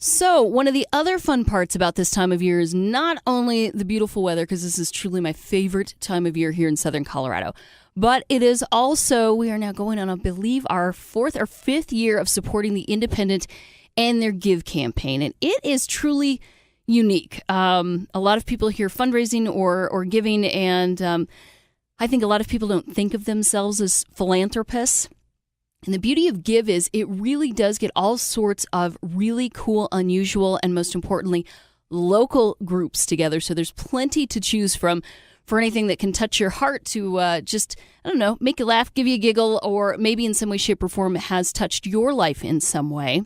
So one of the other fun parts about this time of year is not only the beautiful weather, because this is truly my favorite time of year here in Southern Colorado, but it is also, we are now going on, I believe, our 4th or 5th year of supporting the Independent and their Give campaign. And it is truly unique. A lot of people hear fundraising or giving, and I think a lot of people don't think of themselves as philanthropists. And the beauty of Give is it really does get all sorts of really cool, unusual, and most importantly, local groups together. So there's plenty to choose from for anything that can touch your heart to just, I don't know, make you laugh, give you a giggle, or maybe in some way, shape, or form it has touched your life in some way.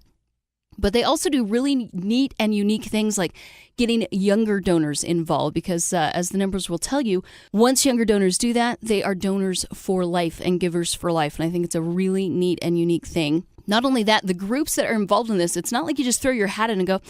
But they also do really neat and unique things like getting younger donors involved because, as the numbers will tell you, once younger donors do that, they are donors for life and givers for life. And I think it's a really neat and unique thing. Not only that, the groups that are involved in this, it's not like you just throw your hat in and go,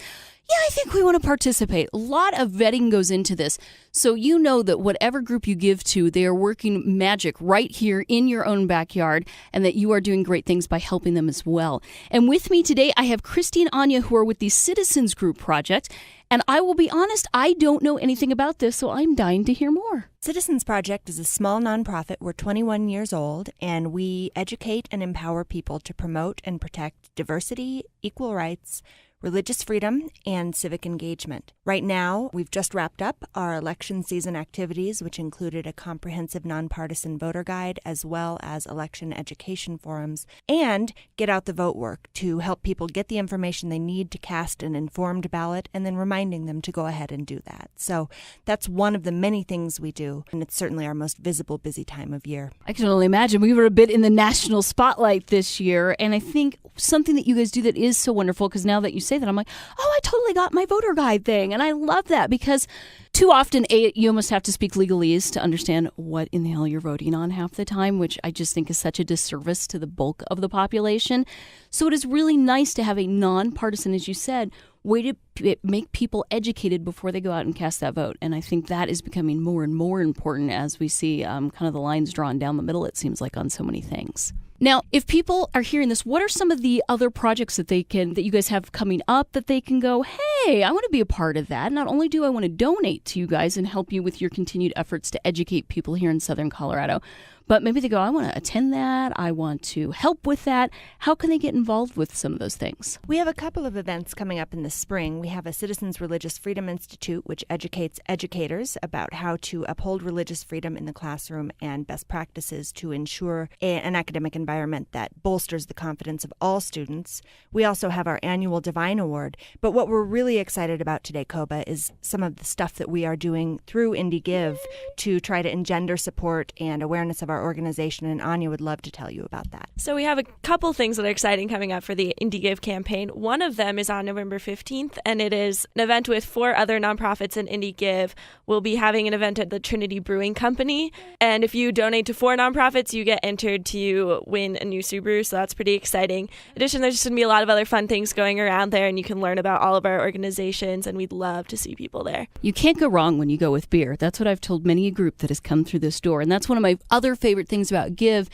yeah, I think we want to participate. A lot of vetting goes into this. So you know that whatever group you give to, they are working magic right here in your own backyard and that you are doing great things by helping them as well. And with me today, I have Christy and Anya who are with the Citizens Group Project. And I will be honest, I don't know anything about this, so I'm dying to hear more. Citizens Project is a small nonprofit. We're 21 years old, and we educate and empower people to promote and protect diversity, equal rights, religious freedom, and civic engagement. Right now, we've just wrapped up our election season activities, which included a comprehensive nonpartisan voter guide, as well as election education forums, and get out the vote work to help people get the information they need to cast an informed ballot, and then reminding them to go ahead and do that. So that's one of the many things we do, and it's certainly our most visible, busy time of year. I can only imagine. We were a bit in the national spotlight this year, and I think something that you guys do that is so wonderful, because now that you say that, I'm like, oh, I totally got my voter guide thing. And I love that because too often, you almost have to speak legalese to understand what in the hell you're voting on half the time, which I just think is such a disservice to the bulk of the population. So it is really nice to have a nonpartisan, as you said, way to make people educated before they go out and cast that vote. And I think that is becoming more and more important as we see kind of the lines drawn down the middle, it seems like, on so many things. Now, if people are hearing this, what are some of the other projects that you guys have coming up that they can go, hey, I want to be a part of that. Not only do I want to donate to you guys and help you with your continued efforts to educate people here in Southern Colorado, but maybe they go, I want to attend that. I want to help with that. How can they get involved with some of those things? We have a couple of events coming up in the spring. We have a Citizens Religious Freedom Institute, which educates educators about how to uphold religious freedom in the classroom and best practices to ensure an academic environment that bolsters the confidence of all students. We also have our annual Divine Award. But what we're really excited about today, Coba, is some of the stuff that we are doing through Indy Give to try to engender support and awareness of our organization, and Anya would love to tell you about that. So we have a couple things that are exciting coming up for the Indy Give campaign. One of them is on November 15th, and it is an event with 4 other nonprofits in Indy Give. We'll be having an event at the Trinity Brewing Company, and if you donate to 4 nonprofits, you get entered to win a new Subaru, so that's pretty exciting. In addition, there's just going to be a lot of other fun things going around there, and you can learn about all of our organizations, and we'd love to see people there. You can't go wrong when you go with beer. That's what I've told many a group that has come through this door, and that's one of my other favorite things about Give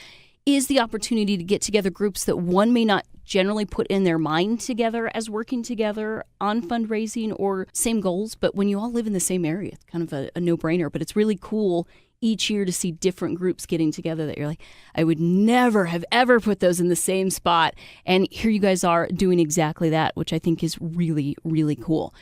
is the opportunity to get together groups that one may not generally put in their mind together as working together on fundraising or same goals, but when you all live in the same area, it's kind of a no-brainer, but it's really cool each year to see different groups getting together that you're like, I would never have ever put those in the same spot, and here you guys are doing exactly that, which I think is really, really cool.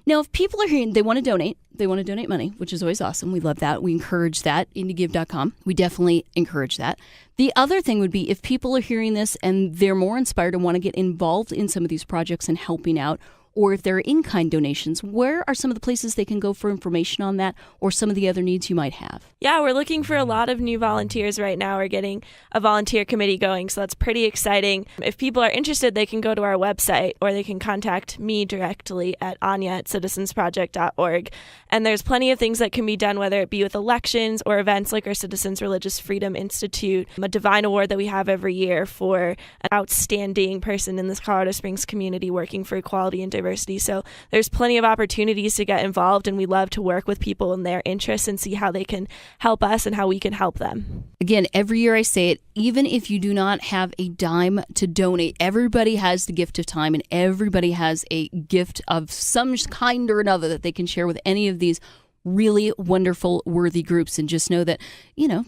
Now, if people are hearing they want to donate money, which is always awesome. We love that. We encourage that. IndyGive.com. We definitely encourage that. The other thing would be if people are hearing this and they're more inspired and want to get involved in some of these projects and helping out, or if there are in-kind donations, where are some of the places they can go for information on that or some of the other needs you might have? Yeah, we're looking for a lot of new volunteers right now. We're getting a volunteer committee going, so that's pretty exciting. If people are interested, they can go to our website or they can contact me directly at anya@citizensproject.org. And there's plenty of things that can be done, whether it be with elections or events like our Citizens Religious Freedom Institute, a Divine Award that we have every year for an outstanding person in this Colorado Springs community working for equality and diversity diversity. So there's plenty of opportunities to get involved, and we love to work with people in their interests and see how they can help us and how we can help them. Again, every year I say it, even if you do not have a dime to donate, everybody has the gift of time and everybody has a gift of some kind or another that they can share with any of these really wonderful, worthy groups. And just know that,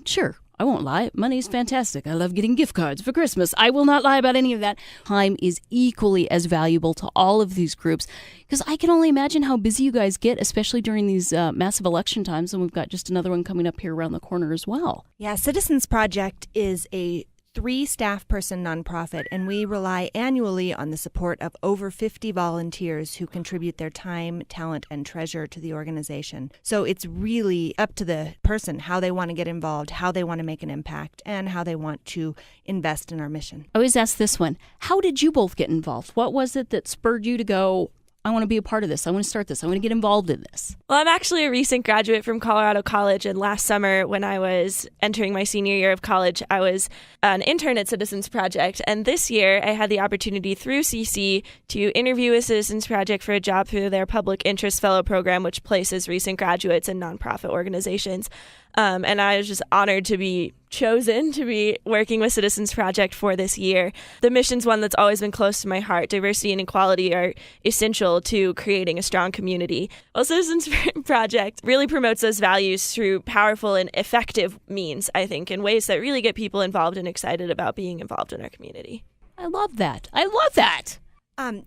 sure, I won't lie. Money is fantastic. I love getting gift cards for Christmas. I will not lie about any of that. Time is equally as valuable to all of these groups, because I can only imagine how busy you guys get, especially during these massive election times. And we've got just another one coming up here around the corner as well. Yeah, Citizens Project is a 3-staff person nonprofit, and we rely annually on the support of over 50 volunteers who contribute their time, talent, and treasure to the organization. So it's really up to the person how they want to get involved, how they want to make an impact, and how they want to invest in our mission. I always ask this one. How did you both get involved? What was it that spurred you to go, I want to be a part of this. I want to start this. I want to get involved in this. Well, I'm actually a recent graduate from Colorado College, and last summer when I was entering my senior year of college, I was an intern at Citizens Project. And this year, I had the opportunity through CC to interview with Citizens Project for a job through their Public Interest Fellow program, which places recent graduates in nonprofit organizations. And I was just honored to be chosen to be working with Citizens Project for this year. The mission's one that's always been close to my heart. Diversity and equality are essential to creating a strong community. Well, Citizens Project really promotes those values through powerful and effective means, I think, in ways that really get people involved and excited about being involved in our community. I love that. I love that.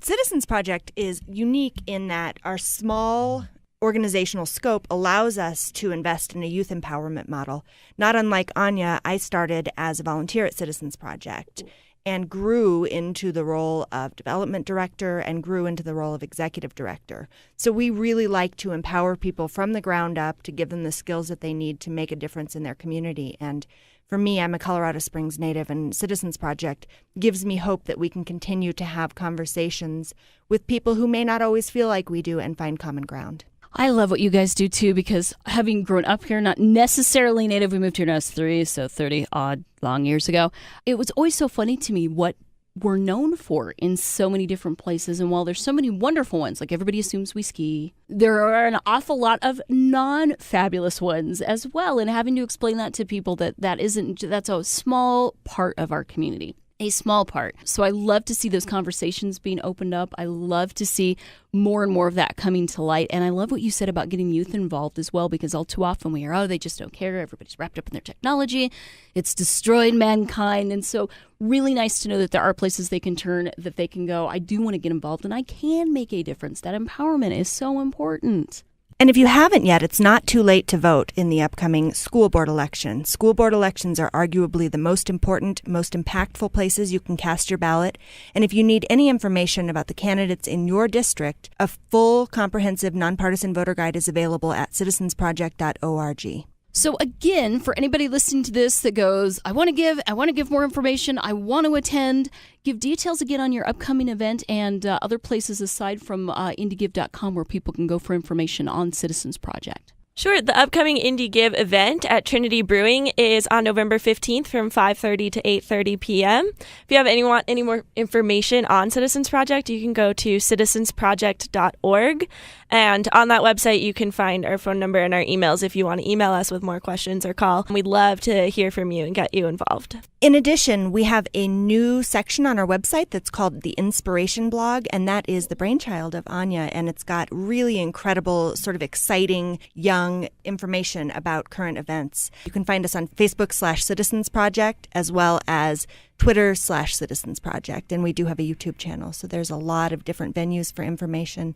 Citizens Project is unique in that our small organizational scope allows us to invest in a youth empowerment model. Not unlike Anya, I started as a volunteer at Citizens Project and grew into the role of development director and grew into the role of executive director. So we really like to empower people from the ground up to give them the skills that they need to make a difference in their community. And for me, I'm a Colorado Springs native, and Citizens Project gives me hope that we can continue to have conversations with people who may not always feel like we do and find common ground. I love what you guys do, too, because having grown up here, not necessarily native, we moved here when I was 3, so 30-odd long years ago. It was always so funny to me what we're known for in so many different places. And while there's so many wonderful ones, like everybody assumes we ski, there are an awful lot of non-fabulous ones as well. And having to explain that to people that's a small part of our community. A small part. So I love to see those conversations being opened up. I love to see more and more of that coming to light. And I love what you said about getting youth involved as well, because all too often we hear, they just don't care. Everybody's wrapped up in their technology. It's destroyed mankind. And so really nice to know that there are places they can turn, that they can go, I do want to get involved and I can make a difference. That empowerment is so important. And if you haven't yet, it's not too late to vote in the upcoming school board election. School board elections are arguably the most important, most impactful places you can cast your ballot. And if you need any information about the candidates in your district, a full, comprehensive, nonpartisan voter guide is available at citizensproject.org. So again, for anybody listening to this that goes, I want to give more information, I want to attend, give details again on your upcoming event and other places aside from indygive.com where people can go for information on Citizens Project. Sure. The upcoming Indy Give event at Trinity Brewing is on November 15th from 5:30 to 8:30 p.m. If you have any more information on Citizens Project, you can go to citizensproject.org. And on that website, you can find our phone number and our emails if you want to email us with more questions or call. We'd love to hear from you and get you involved. In addition, we have a new section on our website that's called the Inspiration Blog, and that is the brainchild of Anya, and it's got really incredible, sort of exciting, young information about current events. You can find us on Facebook/Citizens Project as well as Twitter/Citizens Project, and we do have a YouTube channel, so there's a lot of different venues for information.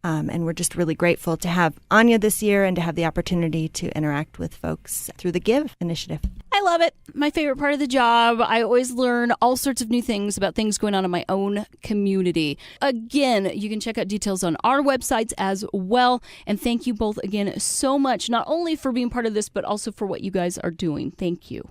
And we're just really grateful to have Anya this year and to have the opportunity to interact with folks through the Give initiative. I love it. My favorite part of the job. I always learn all sorts of new things about things going on in my own community. Again, you can check out details on our websites as well. And thank you both again so much, not only for being part of this, but also for what you guys are doing. Thank you.